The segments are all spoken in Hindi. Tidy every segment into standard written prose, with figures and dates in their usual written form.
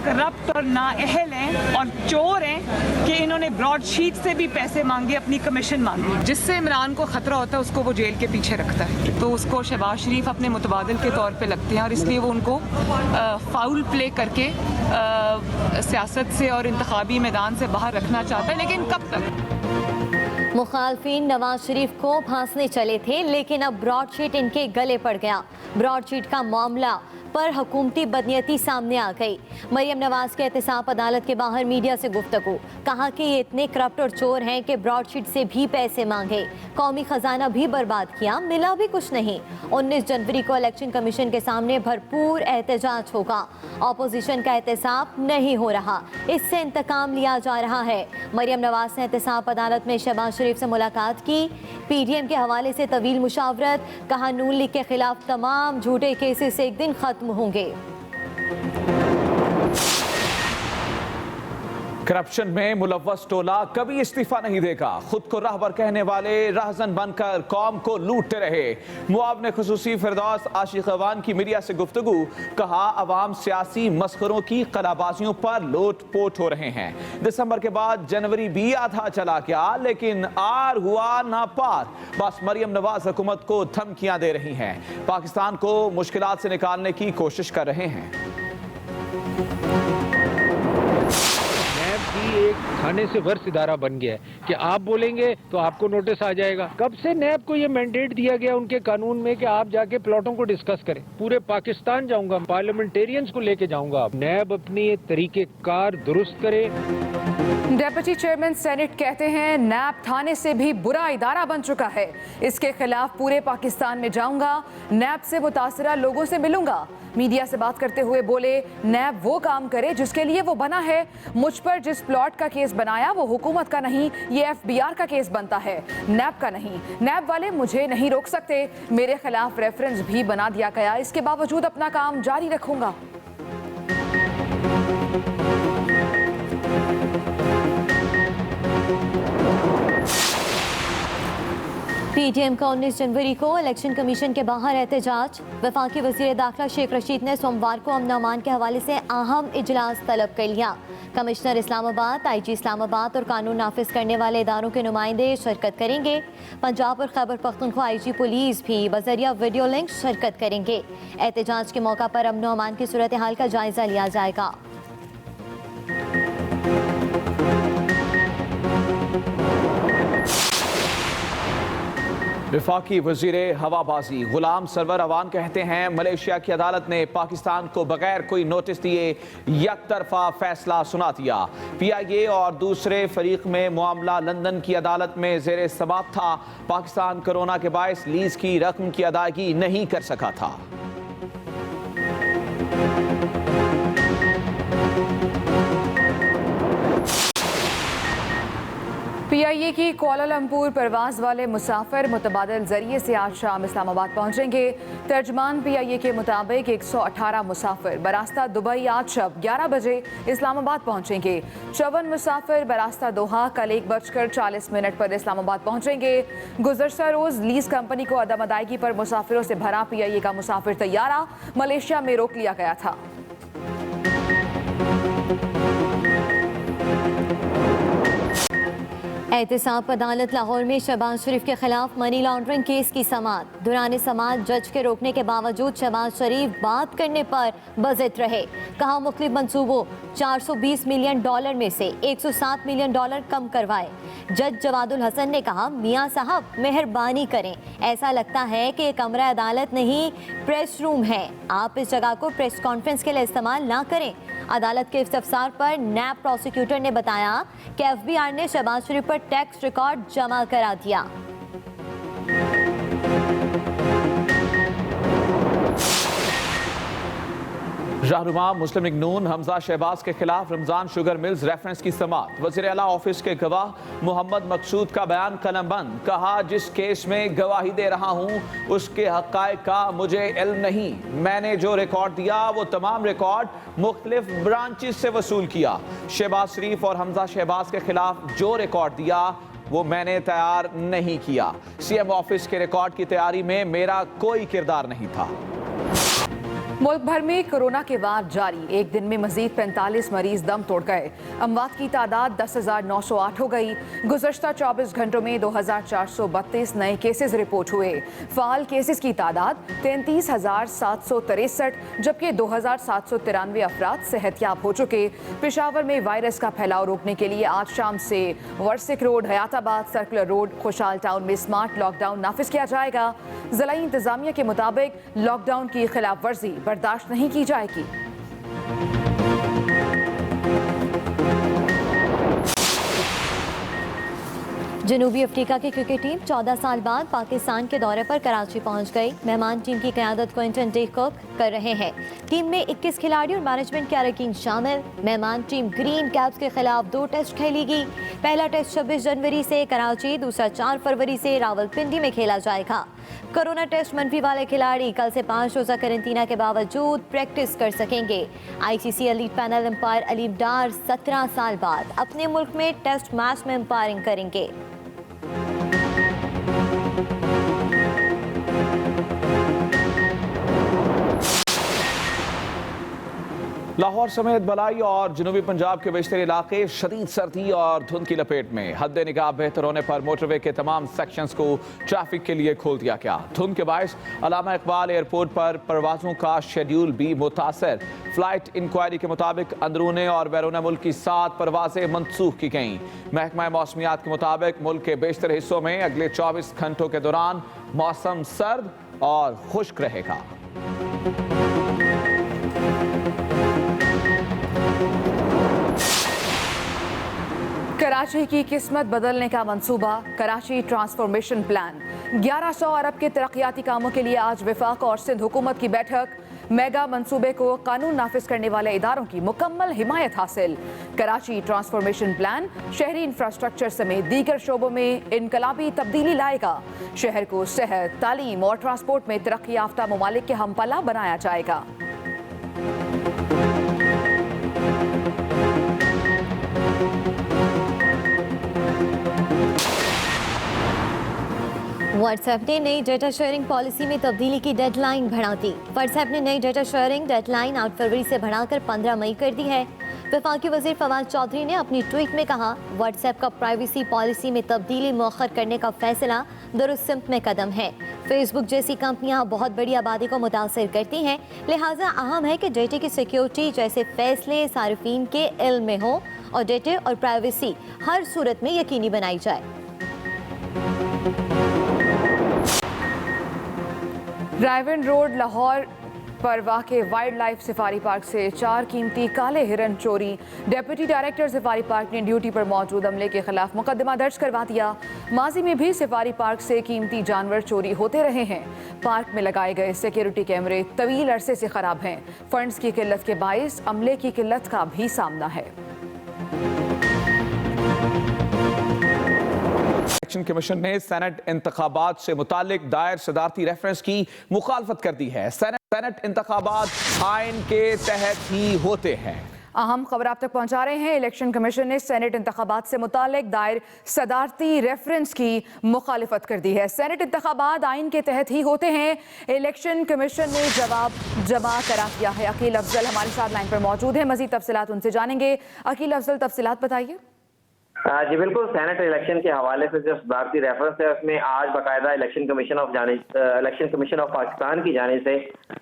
करप्ट और नाअहल हैं और चोर हैं कि इन्होंने ब्रॉडशीट से भी पैसे मांगे, अपनी कमीशन मांगी। जिससे इमरान को खतरा होता है उसको वो जेल के पीछे रखता है, तो उसको शहबाज शरीफ अपने मुतबादिल के तौर पे लगते हैं और इसलिए वो उनको फाउल प्ले करके सियासत से और इंतखाबी मैदान से बाहर रखना चाहता है। लेकिन कब तक? मुखालफिन नवाज शरीफ को फांसने चले थे, लेकिन अब ब्रॉडशीट इनके गले पड़ गया। ब्रॉडशीट का मामला पर हुकूमती बदनीयती सामने आ गई। मरियम नवाज के एहतसाब अदालत के बाहर मीडिया से गुफ्तगू, कहा कि ये इतने करप्ट और चोर हैं कि ब्रॉडशीट से भी पैसे मांगे, कौमी खजाना भी बर्बाद किया, मिला भी कुछ नहीं। 19 जनवरी को इलेक्शन कमीशन के सामने भरपूर एहतजाज होगा। अपोजिशन का एहतसाब नहीं हो रहा, इससे इंतकाम लिया जा रहा है। मरियम नवाज ने एहतसाब अदालत में शहबाज शरीफ से मुलाकात की, PDM के हवाले से तवील मुशावरत, कहा नून लीग के खिलाफ तमाम झूठे केसेस एक दिन खत्म होंगे। करप्शन में मुलव्वस टोला कभी इस्तीफा नहीं देगा। खुद को राहबर कहने वाले राहजन बनकर कौम को लूटते रहे। मुआवने खुसूसी फिरदौस आशिक अवान की मीडिया से गुफ्तगू, कहा अवाम सियासी मस्खरों की कलाबाजियों पर लोट पोट हो रहे हैं। दिसंबर के बाद जनवरी भी आधा चला गया, लेकिन आर हुआ ना पार। बस मरियम नवाज हुकूमत को धमकियां दे रही हैं, पाकिस्तान को मुश्किलात से निकालने की कोशिश कर रहे हैं। एक थाने से वर्ष इदारा बन गया है कि आप बोलेंगे तो आपको नोटिस आ जाएगा। कब से नैब को ये मैंडेट दिया गया उनके कानून में कि आप जाके प्लॉटों को डिस्कस करें? पूरे पाकिस्तान जाऊंगा, पार्लियामेंटेरियंस को लेके जाऊंगा। नैब अपनी तरीके कार दुरुस्त करे। डेप्यूटी चेयरमैन सेनेट कहते हैं नैब थाने से भी बुरा इदारा बन चुका है, इसके खिलाफ पूरे पाकिस्तान में जाऊंगा, नैब से मुतासरा लोगों से मिलूंगा। मीडिया से बात करते हुए बोले नैब वो काम करे जिसके लिए वो बना है। मुझ पर जिस प्लॉट का केस बनाया वो हुकूमत का नहीं, ये FBR का केस बनता है, नैब का नहीं। नैब वाले मुझे नहीं रोक सकते, मेरे खिलाफ रेफरेंस भी बना दिया गया, इसके बावजूद अपना काम जारी रखूंगा। PDM का 19 जनवरी को इलेक्शन कमीशन के बाहर एहतजाज। वफाकी वज़ीर दाखिला शेख रशीद ने सोमवार को अमन अमान के हवाले से अहम इजलास तलब कर लिया। कमिश्नर इस्लामाबाद, IG इस्लामाबाद और कानून नाफिज करने वाले इदारों के नुमाइंदे शिरकत करेंगे। पंजाब और खैबर पख्तूनख्वा IG पुलिस भी बजरिया वीडियो लिंक शिरकत करेंगे। एहतजाज के मौका पर अमन अमान की सूरत हाल का जायजा लिया जाएगा। वफाकी वजीर हवाबाजी गुलाम सरवर अवान कहते हैं मलेशिया की अदालत ने पाकिस्तान को बगैर कोई नोटिस दिए यकतरफा फैसला सुना दिया। PIA और दूसरे फरीक में मामला लंदन की अदालत में जेर समाअत था। पाकिस्तान कोरोना के बायस लीज की रकम की अदायगी नहीं कर सका था। PIA की कुआलालंपुर परवाज वाले मुसाफिर मुतबादिल जरिए से आज शाम इस्लामाबाद पहुंचेंगे। तर्जमान PIA के मुताबिक 118 मुसाफिर बरास्ता दुबई आज शब 11 बजे इस्लामाबाद पहुंचेंगे। 54 मुसाफिर बरास्ता दोहा कल 1:40 पर इस्लामाबाद पहुंचेंगे। गुज़श्ता रोज लीज कंपनी को अदम अदायगी पर मुसाफिरों से भरा PIA का मुसाफिर तैयारा मलेशिया में रोक लिया गया था। एहतसाब अदालत लाहौर में शहबाज शरीफ के खिलाफ मनी लॉन्ड्रिंग केस की समाअत। दौरान समाअत जज के रोकने के बावजूद शहबाज शरीफ बात करने पर बज़िद रहे। कहा मुख्तलिफ मंसूबों $420 मिलियन में से $107 मिलियन कम करवाए। जज जवादुल हसन ने कहा मियाँ साहब मेहरबानी करें, ऐसा लगता है कि कमरा अदालत नहीं प्रेस रूम है, आप इस जगह को प्रेस कॉन्फ्रेंस के लिए इस्तेमाल ना करें। अदालत के इस्तफसार पर नैब प्रोसिक्यूटर ने बताया कि FBR ने शहबाज शरीफ पर टैक्स रिकॉर्ड जमा करा दिया। रहनुमा मुस्लिम लीग नून हमजा शहबाज के खिलाफ रमजान शुगर मिल्स रेफरेंस की समाअत। वज़ीर आला ऑफिस के गवाह मोहम्मद मकसूद का बयान कलमबंद। कहा जिस केस में गवाही दे रहा हूँ उसके हक़ाइक़ का मुझे इल्म नहीं, मैंने जो रिकॉर्ड दिया वो तमाम रिकॉर्ड मुख्तलिफ ब्रांचेस से वसूल किया। शहबाज शरीफ और हमजा शहबाज के खिलाफ जो रिकॉर्ड दिया वो मैंने तैयार नहीं किया। CM ऑफिस के रिकॉर्ड की तैयारी में मेरा कोई किरदार नहीं था। मुल्क भर में कोरोना के वार जारी, एक दिन में मजीद 45 मरीज दम तोड़ गए। अमवात की तादाद 10,908 हो गई। गुज़श्ता 24 घंटों में 2,432 नए केसेस रिपोर्ट हुए। फाल केसेस की तादाद 33,763, जबकि 2,793 अफराद सेहतयाब हो चुके। पेशावर में वायरस का फैलाव रोकने के लिए आज शाम से वर्सिक रोड, हयाताबाद, सर्कुलर रोड, खुशहाल टाउन में स्मार्ट लॉकडाउन नाफिज किया जाएगा। जिला इंतजामिया के मुताबिक लॉकडाउन की खिलाफ वर्जी बर्दाश्त नहीं की जाएगी। जनूबी अफ्रीका की क्रिकेट टीम 14 साल बाद पाकिस्तान के दौरे पर कराची पहुंच गई। मेहमान टीम की क़यादत क्विंटन डी कुक कर रहे हैं। टीम में 21 खिलाड़ी और मैनेजमेंट के अरकान शामिल। मेहमान टीम ग्रीन कैप्स के खिलाफ 2 टेस्ट खेलेगी। पहला टेस्ट 26 जनवरी से कराची, दूसरा 4 फरवरी से रावलपिंडी में खेला जाएगा। कोरोना टेस्ट मनफी वाले खिलाड़ी कल से 5 रोज़ा क्वारंटीना के बावजूद प्रैक्टिस कर सकेंगे। ICC elite panel umpire Aleem Dar 17 साल बाद अपने मुल्क में टेस्ट मैच में अंपायरिंग करेंगे। लाहौर समेत बलाई और जनूबी पंजाब के बेशतर इलाके शदीद सर्दी और धुंध की लपेट में। हद निगाह बेहतर होने पर मोटरवे के तमाम सेक्शंस को ट्रैफिक के लिए खोल दिया गया। धुंध के बायस अल्लामा इकबाल एयरपोर्ट पर परवाजों का शेड्यूल भी मुतासर। फ्लाइट इंक्वायरी के मुताबिक अंदरूने और बैरून मुल्क की 7 परवाजें मनसूख की गईं। महकमा मौसमियात के मुताबिक मुल्क के बेशतर हिस्सों में अगले 24 घंटों के दौरान मौसम सर्द और खुश्क रहेगा। कराची की किस्मत बदलने का मंसूबा, कराची ट्रांसफॉर्मेशन प्लान। 1100 अरब के तरक्याती कामों के लिए आज वफाक और सिंध हुकूमत की बैठक। मेगा मंसूबे को कानून नाफिज करने वाले इदारों की मुकम्मल हिमायत हासिल। कराची ट्रांसफॉर्मेशन प्लान शहरी इंफ्रास्ट्रक्चर समेत दीगर शोबों में इनकलाबी तब्दीली लाएगा। शहर को सेहत, तालीम और ट्रांसपोर्ट में तरक्की याफ्ता ममालिक के हमपला बनाया जाएगा। व्हाट्सएप ने नई डेटा शेयरिंग पॉलिसी में तब्दीली की डेडलाइन बढ़ा दी। व्हाट्सएप ने नई डेटा शेयरिंग डेडलाइन 8 फरवरी से बढ़ाकर 15 मई कर दी है। वफाकी वज़ीर फवाद चौधरी ने अपनी ट्वीट में कहा, व्हाट्सएप का प्राइवेसी पॉलिसी में तब्दीली मौखर करने का फैसला दुरुस्त सिमत में कदम है। फेसबुक जैसी कंपनियां बहुत बड़ी आबादी को मुतासर करती हैं, लिहाजा अहम है कि डेटा की सिक्योरिटी जैसे फैसले सार्फिन के इल्म में हो और डेटा और प्राइवेसी हर सूरत में यकीनी बनाई जाए। रायवन रोड लाहौर पर वाक़े वाइल्ड लाइफ सफारी पार्क से 4 कीमती काले हिरन चोरी। डेप्यूटी डायरेक्टर सफारी पार्क ने ड्यूटी पर मौजूद अमले के खिलाफ मुकदमा दर्ज करवा दिया। माजी में भी सफारी पार्क से कीमती जानवर चोरी होते रहे हैं। पार्क में लगाए गए सिक्योरिटी कैमरे तवील अरसे से खराब हैं। फंड्स की किल्लत के बायस अमले की किल्लत का भी सामना है। इलेक्शन कमीशन ने सेनेट इंतखाबात से मुतालिक दायर सदारती रेफरेंस की मुखालफत कर दी है। सेनेट इंतखाबात आइन के तहत ही होते हैं। अहम खबर आप तक पहुंचा रहे हैं। इलेक्शन कमीशन ने सेनेट इंतखाबात से मुतालिक दायर सदारती रेफरेंस की मुखालिफत कर दी है। सेनेट इंतखाबात आइन के तहत ही होते हैं। इलेक्शन कमीशन ने जवाब जमा करा दिया है। अकील अफजल हमारे साथ लाइन पर मौजूद है, मजीद तफसीलात उनसे जानेंगे। अकील अफजल, तफसीलात बताइए। जी बिल्कुल, सेनेट इलेक्शन के हवाले से जो सदारती रेफरेंस है उसमें आज बाकायदा इलेक्शन कमीशन ऑफ पाकिस्तान की जानिब से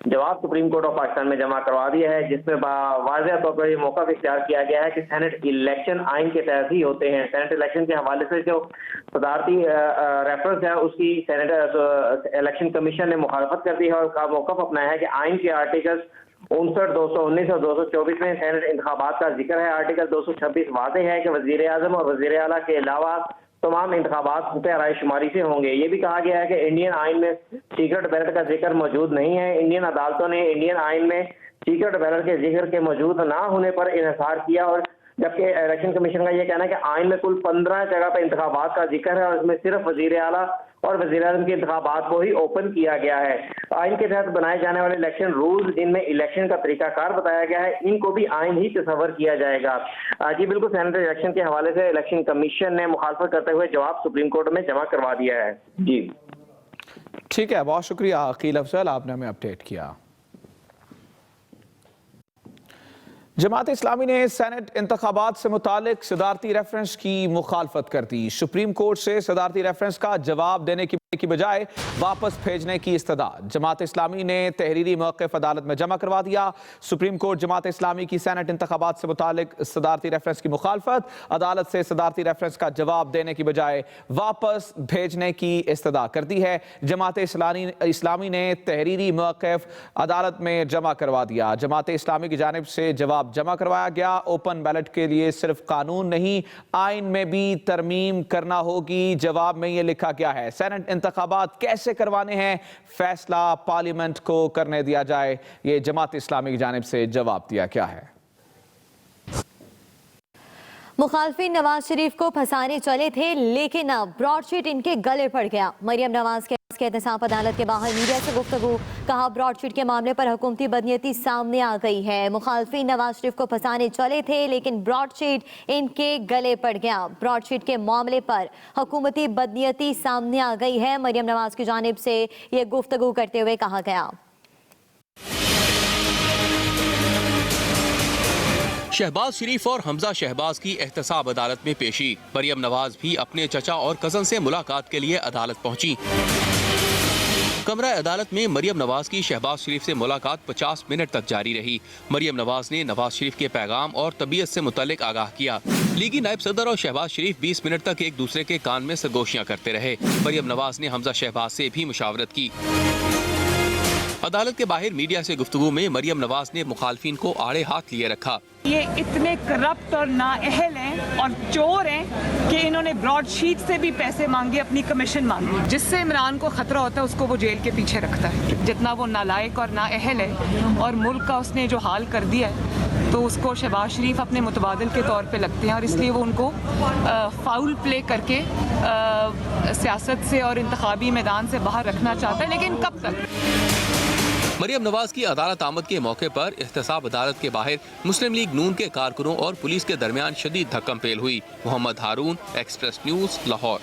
जवाब सुप्रीम कोर्ट ऑफ पाकिस्तान में जमा करवा दिया है, जिसमें वाज़ेह तौर पर ये मौका इख्तियार किया गया है कि सेनेट इलेक्शन आइन के तहत ही होते हैं। सेनेट इलेक्शन के हवाले से जो सदारती रेफरेंस है उसकी सेनेट इलेक्शन कमीशन ने मुखालफत कर दी है और मौक़िफ़ अपनाया है कि आइन के आर्टिकल 59, 219 और 224 में सेनेट इंतखाबात का जिक्र है। आर्टिकल 226 वाज़ेह है कि वज़ीर आज़म और वज़ीर आला के अलावा तमाम इंतखाबात राय शुमारी से होंगे। ये भी कहा गया है कि इंडियन आइन में सीक्रेट बैलेट का जिक्र मौजूद नहीं है। इंडियन अदालतों ने इंडियन आइन में सीक्रेट बैलेट के जिक्र के मौजूद ना होने पर इन्हिसार किया, और जबकि इलेक्शन कमीशन का यह कहना है कि आइन में कुल 15 जगह पर इंतखाबात का जिक्र है और इसमें सिर्फ वज़ीर आला और वज़ीर आज़म के इंतखाबात को ही ओपन किया गया है। आइन के तहत बनाए जाने वाले इलेक्शन रूल्स, जिनमें इलेक्शन का तरीकाकार बताया गया है, इनको भी आइन ही तस्वर किया जाएगा। जी बिल्कुल, सेनेट इलेक्शन के हवाले से इलेक्शन कमीशन ने मुखालफत करते हुए जवाब सुप्रीम कोर्ट में जमा करवा दिया है। जी ठीक है, बहुत शुक्रिया अकील अफजल, आपने हमें अपडेट किया। जमात इस्लामी ने सेनेट इंतखाबात से मुतालिक सदारती रेफरेंस की मुखालफत कर दी। सुप्रीम कोर्ट से सदारती रेफरेंस का जवाब देने की बजाय वापस भेजने की इस्तदा जमात इस्लामी ने तहरीरी मौक़िफ़ अदालत में जमा करवा दिया। सुप्रीम कोर्ट जमात इस्लामी की सेनेट इंतखाबात से मुतालिक सदारती रेफरेंस की मुखालफत, अदालत से सदारती रेफरेंस का जवाब देने की बजाय वापस भेजने की इस्तदा कर दी है। जमात इस्लामी ने तहरीरी मौक़िफ़ अदालत में जमा करवा दिया। जमात इस्लामी की जानिब से जवाब जमा करवाया गया। ओपन बैलेट के लिए सिर्फ कानून नहीं, आइन में भी तरमीम करना होगी। जवाब में यह लिखा गया है, सेनेट इंतखाबात कैसे करवाने हैं, फैसला पार्लियामेंट को करने दिया जाए। यह जमात इस्लामी की जानिब से जवाब दिया गया है। मुखालफिन नवाज शरीफ को फंसाने चले थे, लेकिन अब ब्रॉडशीट इनके गले पड़ गया। मरियम नवाज के एहतसाब अदालत के बाहर मीडिया से गुफ्तगू, कहा ब्रॉडशीट के मामले पर हुकूमती बदनीयती सामने आ गई है। मुखालफिन नवाज शरीफ को फंसाने चले थे, लेकिन ब्रॉडशीट इनके गले पड़ गया। ब्रॉडशीट के मामले पर हुकूमती बदनीयती सामने आ गई है। मरियम नवाज की जानिब से ये गुफ्तगू करते हुए कहा गया। शहबाज शरीफ और हमजा शहबाज की एहतसाब अदालत में पेशी। मरियम नवाज भी अपने चचा और कजन से मुलाकात के लिए अदालत पहुंची। कमरा अदालत में मरियम नवाज की शहबाज शरीफ से मुलाकात 50 मिनट तक जारी रही। मरियम नवाज ने नवाज शरीफ के पैगाम और तबीयत से मुतल्लिक आगाह किया। लीगी नायब सदर और शहबाज शरीफ 20 मिनट तक एक दूसरे के कान में सरगोशियां करते रहे। मरियम नवाज ने हमजा शहबाज से भी मुशावरत की। अदालत के बाहर मीडिया से गुफ्तगू में मरियम नवाज ने मुखालफिन को आड़े हाथ लिए रखा। ये इतने करप्ट और नाअहल हैं और चोर हैं कि इन्होंने ब्रॉडशीट से भी पैसे मांगे, अपनी कमीशन मांगी। जिससे इमरान को खतरा होता है उसको वो जेल के पीछे रखता है। जितना वो नालायक और नाअहल है और मुल्क का उसने जो हाल कर दिया है, तो उसको शहबाज शरीफ अपने मुतबादिल के तौर पे लगते हैं और इसलिए वो उनको फाउल प्ले करके सियासत से और इंतखाबी मैदान से बाहर रखना चाहता है। लेकिन कब तक? मरियम नवाज की अदालत आमद के मौके पर एहतसाब अदालत के बाहर मुस्लिम लीग नून के कारकुनों और पुलिस के दरमियान शदीद धक्कम पेल हुई। मोहम्मद हारून, एक्सप्रेस न्यूज, लाहौर।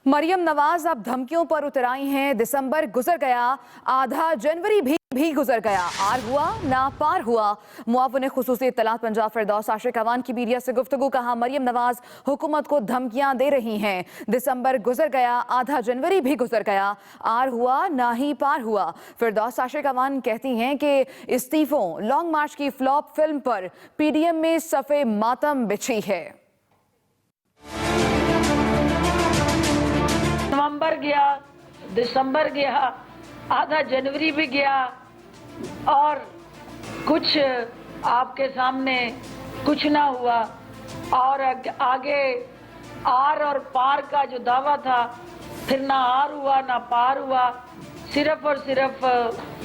मरियम नवाज अब धमकियों पर उतर आई हैं। दिसंबर गुजर गया, आधा जनवरी भी गुजर गया, आर हुआ ना पार हुआ। मुआविन खुसूसी इत्तलात पंजाब फिरदौस आशिक अवान की मीडिया से गुफ्तगू, कहा मरियम नवाज हुकूमत को धमकियां दे रही हैं। दिसंबर गुजर गया, आधा जनवरी भी गुजर गया, आर हुआ ना ही पार हुआ। फिरदौस आशिक अवान कहती हैं कि इस्तीफों, लॉन्ग मार्च की फ्लॉप फिल्म पर पीडीएम में सफ़े मातम बिछी है। नवंबर गया, दिसंबर गया, आधा जनवरी भी गया और कुछ आपके सामने कुछ ना हुआ। और आगे आर और पार का जो दावा था, फिर ना आर हुआ ना पार हुआ। सिर्फ और सिर्फ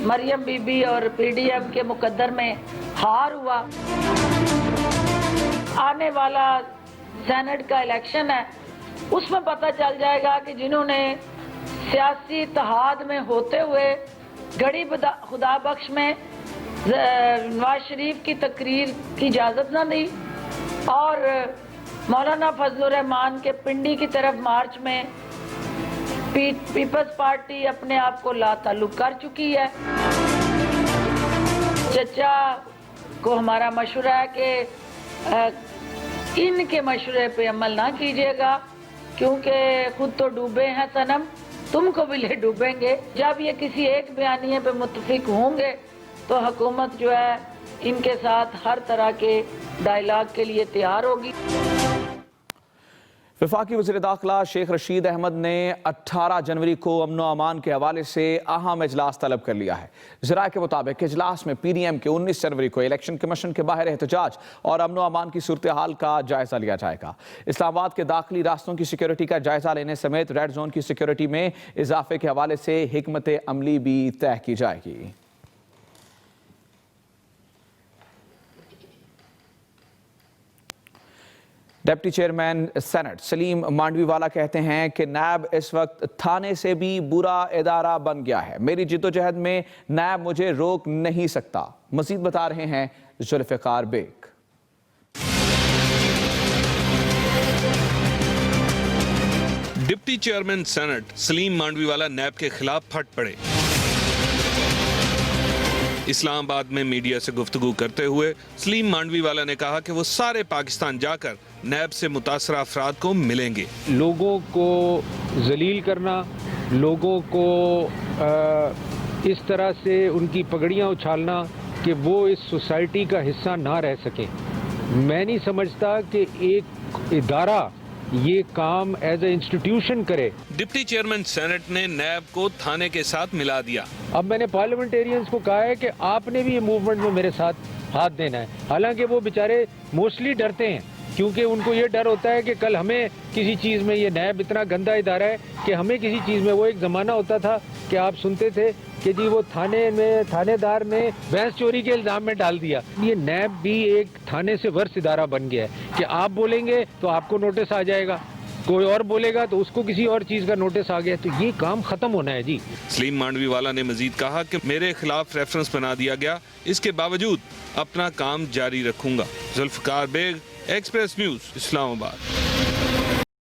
मरियम बीबी और पीडीएम के मुकद्दर में हार हुआ। आने वाला सेनेट का इलेक्शन है, उसमें पता चल जाएगा कि जिन्होंने सियासी इत्तेहाद में होते हुए गड़ी खुदा बख्श में नवाज शरीफ की तकरीर की इजाज़त न दी और मौलाना फजलुर रहमान के पिंडी की तरफ मार्च में पीपल्स पार्टी अपने आप को लाताल्लुक कर चुकी है। चचा को हमारा मशवरा है कि इनके मशवरे पे अमल ना कीजिएगा, क्योंकि खुद तो डूबे हैं सनम, तुमको भी ले डूबेंगे। जब ये किसी एक बयानिए पे मुत्तफिक होंगे तो हुकूमत जो है इनके साथ हर तरह के डायलॉग के लिए तैयार होगी। वफाकी वज़ीर दाखिला शेख रशीद अहमद ने 18 जनवरी को अमन अमान के हवाले से अहम इजलास तलब कर लिया है। ज़राए के मुताबिक इजलास में पीडीएम के 19 जनवरी को इलेक्शन कमीशन के बाहर एहतजाज और अमन अमान की सूरत हाल का जायजा लिया जाएगा। इस्लामाबाद के दाखिली रास्तों की सिक्योरिटी का जायजा लेने समेत रेड जोन की सिक्योरिटी में इजाफे के हवाले से हिकमत अमली भी तय की जाएगी। Deputy chairman senate Salim Mandviwala कहते हैं कि नैब इस वक्त थाने से भी बुरा इदारा बन गया है। मेरी जिद्दोजहद में नैब मुझे रोक नहीं सकता। मजीद बता रहे हैं Zulfiqar Baig. Deputy chairman senate Salim Mandviwalla NAB के खिलाफ फट पड़े। इस्लामाबाद में मीडिया से गुफ्तगू करते हुए सलीम मांडवीवाला ने कहा कि वो सारे पाकिस्तान जाकर नैब से मुतासरा अफराद को मिलेंगे। लोगों को जलील करना, लोगों को इस तरह से उनकी पगड़ियाँ उछालना कि वो इस सोसाइटी का हिस्सा ना रह सके, मैं नहीं समझता कि एक इदारा ये काम एज ए इंस्टीट्यूशन करे। डिप्टी चेयरमैन सेनेट ने नैब को थाने के साथ मिला दिया। अब मैंने पार्लियामेंटेरियंस को कहा है कि आपने भी ये मूवमेंट में मेरे साथ हाथ देना है। हालांकि वो बेचारे मोस्टली डरते हैं, क्योंकि उनको ये डर होता है कि कल हमें किसी चीज़ में, ये नैब इतना गंदा इदारा है कि हमें किसी चीज़ में, वो एक ज़माना होता था कि आप सुनते थे कि जी वो थाने में थानेदार ने भैंस चोरी के इल्ज़ाम में डाल दिया। ये नैब भी एक थाने से वर्ष इदारा बन गया है कि आप बोलेंगे तो आपको नोटिस आ जाएगा, कोई और बोलेगा तो उसको किसी और चीज़ का नोटिस आ गया, तो ये काम ख़त्म होना है जी। सलीम मांडवीवाला ने मजीद कहा कि मेरे खिलाफ रेफरेंस बना दिया गया, इसके बावजूद अपना काम जारी रखूंगा। Zulfikar Baig, express news, Islamabad.